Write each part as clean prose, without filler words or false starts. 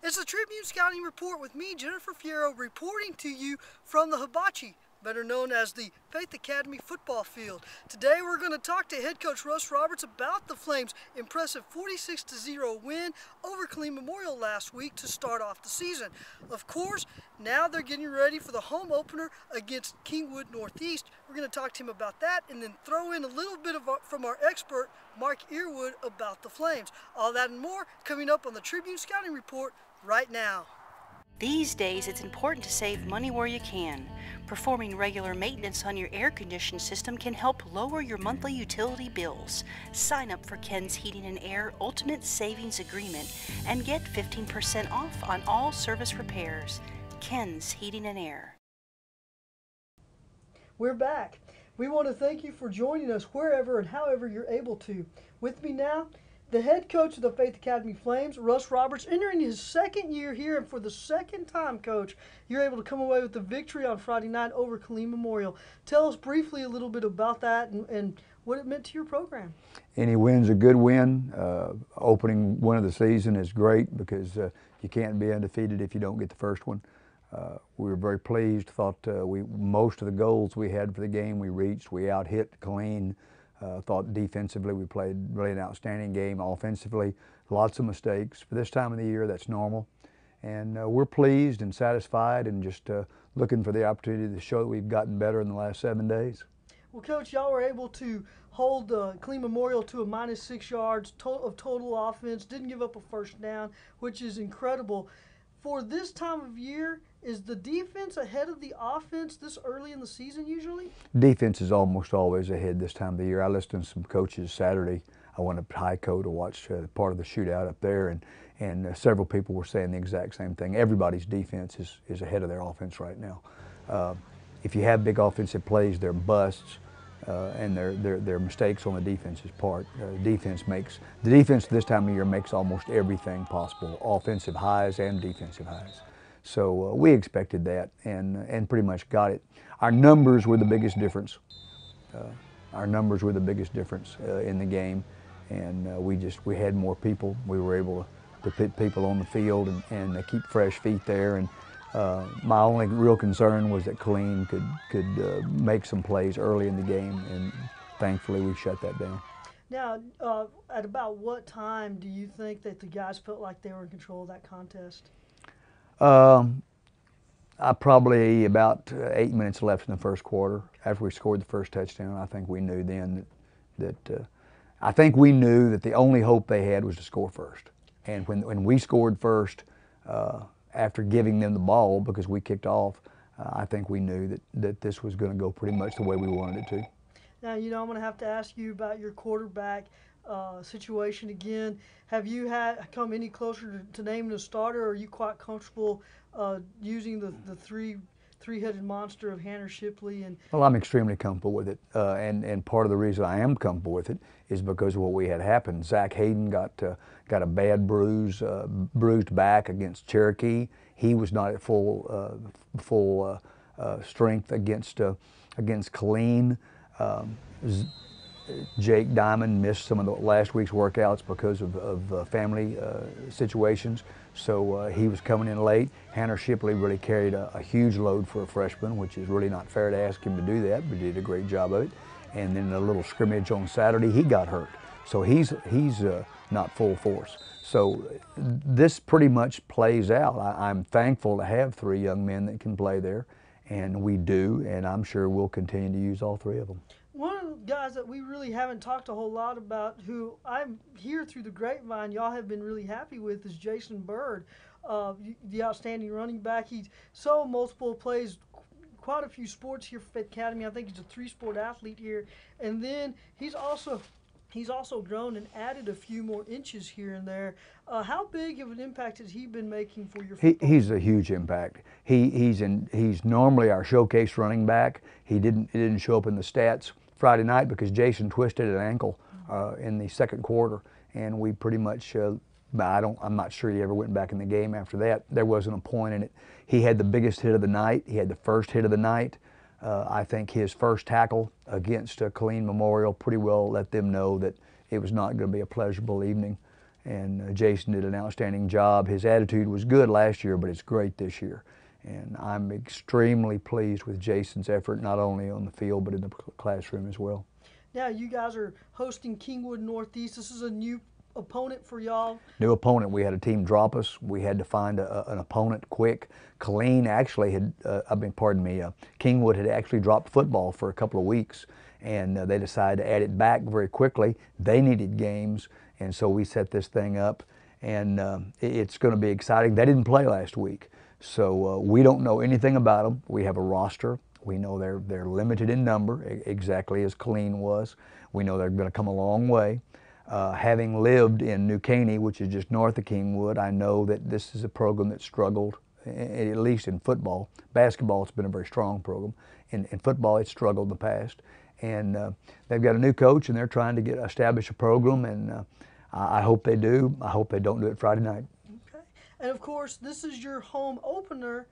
It's the Tribune Scouting Report with me, Jennifer Fierro, reporting to you from the Hibachi, better known as the Faith Academy football field. Today we're going to talk to head coach Russ Roberts about the Flames' impressive 46-0 win over Killeen Memorial last week to start off the season. Of course, now they're getting ready for the home opener against Kingwood Northeast. We're going to talk to him about that and then throw in a little bit from our expert, Mark Earwood, about the Flames. All that and more coming up on the Tribune Scouting Report right now. These days, it's important to save money where you can. Performing regular maintenance on your air conditioning system can help lower your monthly utility bills. Sign up for Ken's Heating and Air Ultimate Savings Agreement and get 15% off on all service repairs. Ken's Heating and Air. We're back. We want to thank you for joining us wherever and however you're able to. With me now, the head coach of the Faith Academy Flames, Russ Roberts, entering his second year here, and for the second time, Coach, you're able to come away with the victory on Friday night over Killeen Memorial. Tell us briefly a little bit about that and what it meant to your program. Any win's a good win. Opening win of the season is great because you can't be undefeated if you don't get the first one. We were very pleased. Thought most of the goals we had for the game we reached. We out-hit Killeen. Thought defensively we played really an outstanding game. Offensively, lots of mistakes. For this time of the year, that's normal. And we're pleased and satisfied and just looking for the opportunity to show that we've gotten better in the last 7 days. Well, Coach, y'all were able to hold Killeen Memorial to a -6 yards of total offense, didn't give up a first down, which is incredible. For this time of year, is the defense ahead of the offense this early in the season usually? Defense is almost always ahead this time of the year. I listened to some coaches Saturday. I went up to Hico to watch part of the shootout up there, and several people were saying the exact same thing. Everybody's defense is ahead of their offense right now. If you have big offensive plays, they're busts, and they're mistakes on the defense's part. The defense this time of year makes almost everything possible, offensive highs and defensive highs. So we expected that and pretty much got it. Our numbers were the biggest difference. Our numbers were the biggest difference in the game, and we had more people. We were able to put people on the field and keep fresh feet there. And my only real concern was that Killeen could make some plays early in the game, and thankfully we shut that down. Now, at about what time do you think that the guys felt like they were in control of that contest? Probably about 8 minutes left in the first quarter. After we scored the first touchdown, I think we knew then that the only hope they had was to score first. And when we scored first, after giving them the ball because we kicked off, I think we knew that this was going to go pretty much the way we wanted it to. Now, I'm going to have to ask you about your quarterback situation again. Have you come any closer to naming a starter, or are you quite comfortable using the three-headed monster of Hannah Shipley? Well, I'm extremely comfortable with it, and part of the reason I am comfortable with it is because of what we had happened. Zach Hayden got a bad bruised back against Cherokee. He was not at full strength against Killeen. Jake Diamond missed some of the last week's workouts because of family situations, so he was coming in late. Hannah Shipley really carried a huge load for a freshman, which is really not fair to ask him to do that, but he did a great job of it. And then a little scrimmage on Saturday, he got hurt, so he's not full force. So this pretty much plays out. I'm thankful to have 3 young men that can play there, and we do, and I'm sure we'll continue to use all 3 of them. One of the guys that we really haven't talked a whole lot about, who I'm here through the grapevine, y'all have been really happy with, is Jason Bird, the outstanding running back. He's so multiple, plays quite a few sports here for Faith Academy. I think he's a 3-sport athlete here, and then he's also grown and added a few more inches here and there. How big of an impact has he been making for your football? He's a huge impact. He's normally our showcase running back. He didn't show up in the stats Friday night because Jason twisted an ankle in the second quarter, and we pretty much I'm not sure he ever went back in the game after that. There wasn't a point in it. He had the biggest hit of the night. He had the first hit of the night. I think his first tackle against Killeen Memorial pretty well let them know that it was not going to be a pleasurable evening. and Jason did an outstanding job. His attitude was good last year, but it's great this year. And I'm extremely pleased with Jason's effort, not only on the field, but in the classroom as well. Now, you guys are hosting Kingwood Northeast. This is a new opponent for y'all. New opponent. We had a team drop us. We had to find an opponent quick. Kingwood had actually dropped football for a couple of weeks, and they decided to add it back very quickly. They needed games, and so we set this thing up, and it's going to be exciting. They didn't play last week, so we don't know anything about them. We have a roster. We know they're limited in number, exactly as Killeen was. We know they're going to come a long way. Having lived in New Caney, which is just north of Kingwood, I know that this is a program that struggled, at least in football. Basketball, it's been a very strong program. In football, it's struggled in the past. And they've got a new coach, and they're trying to establish a program, and I hope they do. I hope they don't do it Friday night. Okay. And, of course, this is your home opener,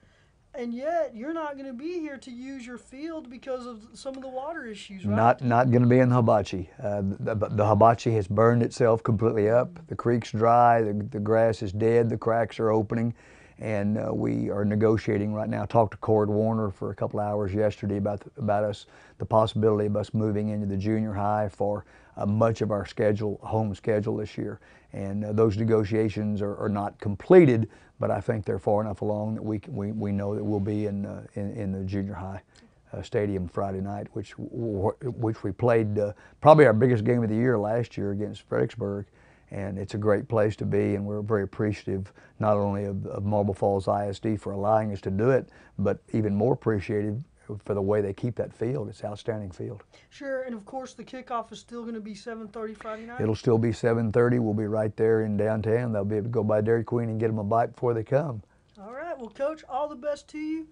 and yet you're not going to be here to use your field because of some of the water issues, right? Not going to be in the hibachi. The hibachi has burned itself completely up. The creek's dry, the grass is dead, the cracks are opening, and we are negotiating right now. Talked to Cord Warner for a couple hours yesterday about the possibility of us moving into the junior high for much of our home schedule this year. And those negotiations are not completed, but I think they're far enough along that we know that we'll be in the junior high stadium Friday night, which we played probably our biggest game of the year last year against Fredericksburg, and it's a great place to be, and we're very appreciative not only of Marble Falls ISD for allowing us to do it, but even more appreciative for the way they keep that field. It's an outstanding field. Sure, and of course the kickoff is still going to be 7:30 Friday night? It'll still be 7:30. We'll be right there in downtown. They'll be able to go by Dairy Queen and get them a bite before they come. All right, well, Coach, all the best to you.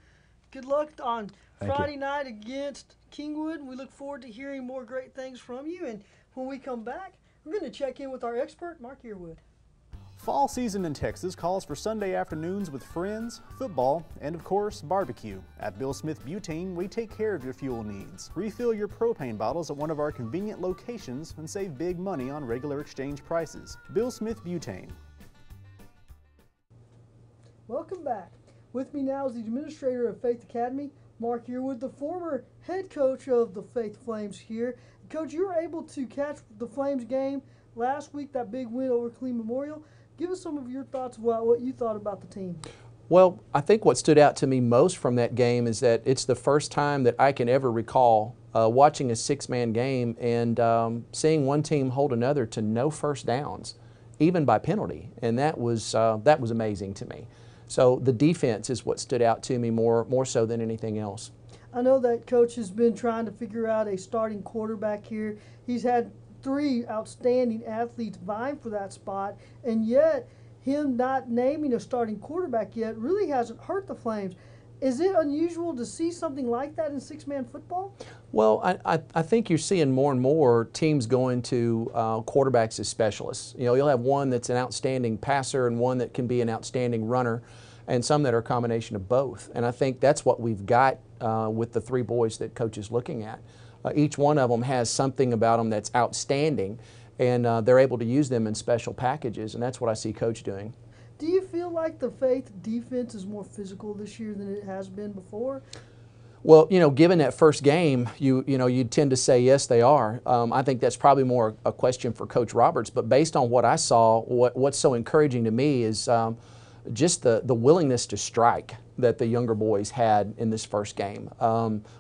Good luck on Friday night against Kingwood. We look forward to hearing more great things from you, and when we come back, we're going to check in with our expert, Mark Earwood. Fall season in Texas calls for Sunday afternoons with friends, football, and of course, barbecue. At Bill Smith Butane, we take care of your fuel needs. Refill your propane bottles at one of our convenient locations and save big money on regular exchange prices. Bill Smith Butane. Welcome back. With me now is the administrator of Faith Academy, Mark Earwood, the former head coach of the Faith Flames here. Coach, you were able to catch the Flames game last week, that big win over Killeen Memorial. Give us some of your thoughts about what you thought about the team. Well, I think what stood out to me most from that game is that it's the first time that I can ever recall watching a six-man game and seeing one team hold another to no first downs, even by penalty, and that was amazing to me. So the defense is what stood out to me more so than anything else. I know that Coach has been trying to figure out a starting quarterback here. He's had 3 outstanding athletes vying for that spot, and yet him not naming a starting quarterback yet really hasn't hurt the Flames. Is it unusual to see something like that in six-man football? Well, I think you're seeing more and more teams going to quarterbacks as specialists. You know, you'll have one that's an outstanding passer and one that can be an outstanding runner, and some that are a combination of both. And I think that's what we've got with the 3 boys that Coach is looking at. Each one of them has something about them that's outstanding, and they're able to use them in special packages, and that's what I see Coach doing. Do you feel like the Faith defense is more physical this year than it has been before? Well, you know, given that first game, you tend to say yes, they are. I think that's probably more a question for Coach Roberts, but based on what I saw, what's so encouraging to me is just the willingness to strike that the younger boys had in this first game.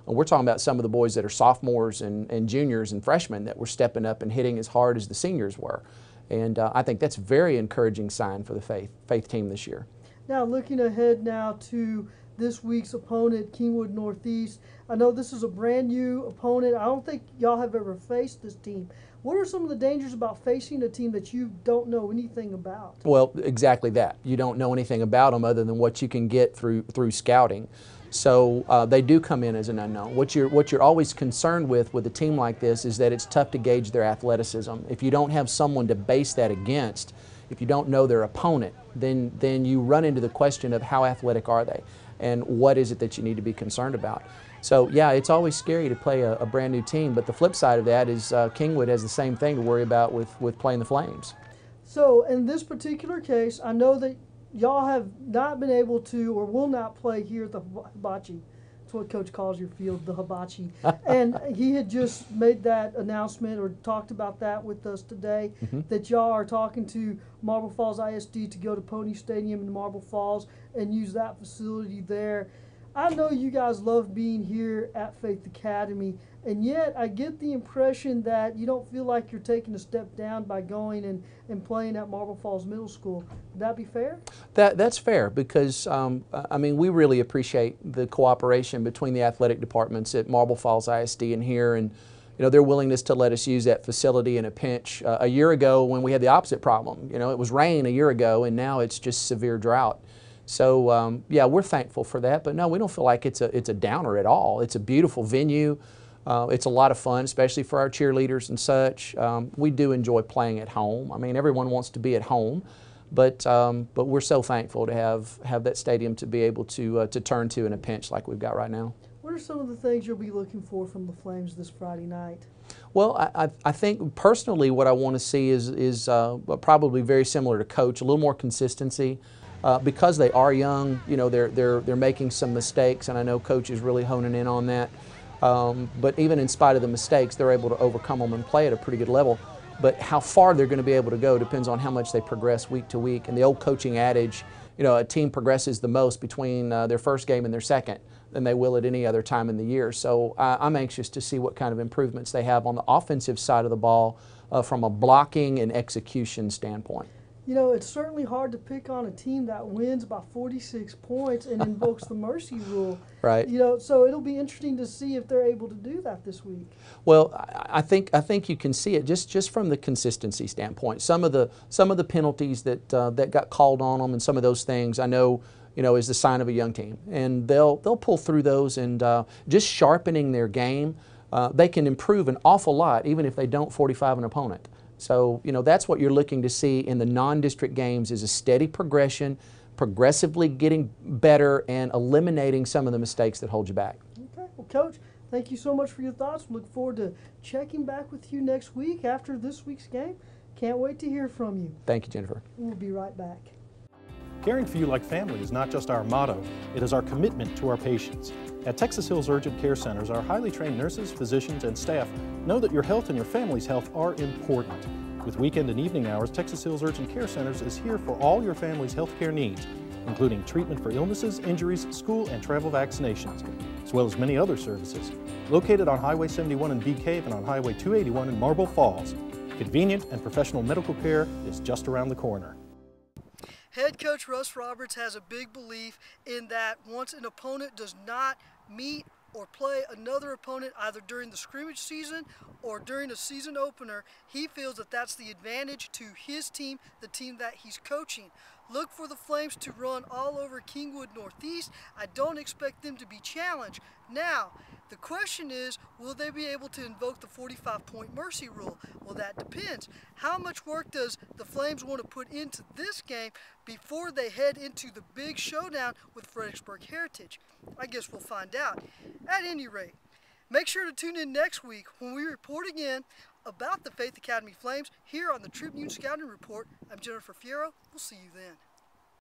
We're talking about some of the boys that are sophomores and juniors and freshmen that were stepping up and hitting as hard as the seniors were. And I think that's a very encouraging sign for the Faith team this year. Now, looking ahead now to this week's opponent, Kingwood Northeast. I know this is a brand new opponent. I don't think y'all have ever faced this team. What are some of the dangers about facing a team that you don't know anything about? Well, exactly that. You don't know anything about them other than what you can get through scouting. So they do come in as an unknown. What you're always concerned with a team like this is that it's tough to gauge their athleticism. If you don't have someone to base that against, if you don't know their opponent, then you run into the question of how athletic are they and what is it that you need to be concerned about. So yeah, it's always scary to play a brand new team, but the flip side of that is Kingwood has the same thing to worry about with playing the Flames. So in this particular case, I know that y'all have not been able to or will not play here at the Hibachi. That's what Coach calls your field, the Hibachi. And he had just made that announcement or talked about that with us today, that y'all are talking to Marble Falls ISD to go to Pony Stadium in Marble Falls and use that facility there. I know you guys love being here at Faith Academy, and yet I get the impression that you don't feel like you're taking a step down by going and playing at Marble Falls Middle School. Would that be fair? That's fair because, I mean, we really appreciate the cooperation between the athletic departments at Marble Falls ISD and here, and their willingness to let us use that facility in a pinch. A year ago when we had the opposite problem, it was rain a year ago, and now it's just severe drought. So yeah, we're thankful for that, but no, we don't feel like it's a downer at all. It's a beautiful venue. It's a lot of fun, especially for our cheerleaders and such. We do enjoy playing at home. I mean, everyone wants to be at home, but we're so thankful to have that stadium to be able to turn to in a pinch like we've got right now. What are some of the things you'll be looking for from the Flames this Friday night? Well, I think personally what I want to see is probably very similar to Coach, a little more consistency. Because they are young, they're making some mistakes, and I know Coach is really honing in on that. But even in spite of the mistakes, they're able to overcome them and play at a pretty good level. But how far they're going to be able to go depends on how much they progress week to week. And the old coaching adage, a team progresses the most between their first game and their second than they will at any other time in the year. So I'm anxious to see what kind of improvements they have on the offensive side of the ball from a blocking and execution standpoint. It's certainly hard to pick on a team that wins by 46 points and invokes the mercy rule. Right. So it'll be interesting to see if they're able to do that this week. Well, I think you can see it just from the consistency standpoint. Some of the penalties that got called on them and some of those things I know is the sign of a young team, and they'll pull through those, and just sharpening their game, they can improve an awful lot even if they don't 45 an opponent. So, that's what you're looking to see in the non-district games is a steady progression, progressively getting better and eliminating some of the mistakes that hold you back. Okay. Well, Coach, thank you so much for your thoughts. Look forward to checking back with you next week after this week's game. Can't wait to hear from you. Thank you, Jennifer. We'll be right back. Caring for you like family is not just our motto, it is our commitment to our patients. At Texas Hills Urgent Care Centers, our highly trained nurses, physicians, and staff know that your health and your family's health are important. With weekend and evening hours, Texas Hills Urgent Care Centers is here for all your family's health care needs, including treatment for illnesses, injuries, school and travel vaccinations, as well as many other services. Located on Highway 71 in Bee Cave and on Highway 281 in Marble Falls, convenient and professional medical care is just around the corner. Head coach Russ Roberts has a big belief in that once an opponent does not meet or play another opponent either during the scrimmage season or during a season opener, he feels that that's the advantage to his team, the team that he's coaching. Look for the Flames to run all over Kingwood Northeast. I don't expect them to be challenged. Now, the question is, will they be able to invoke the 45-point mercy rule? Well, that depends. How much work does the Flames want to put into this game before they head into the big showdown with Fredericksburg Heritage? I guess we'll find out. At any rate, make sure to tune in next week when we report again about the Faith Academy Flames here on the Tribune Scouting Report. I'm Jennifer Fierro. We'll see you then.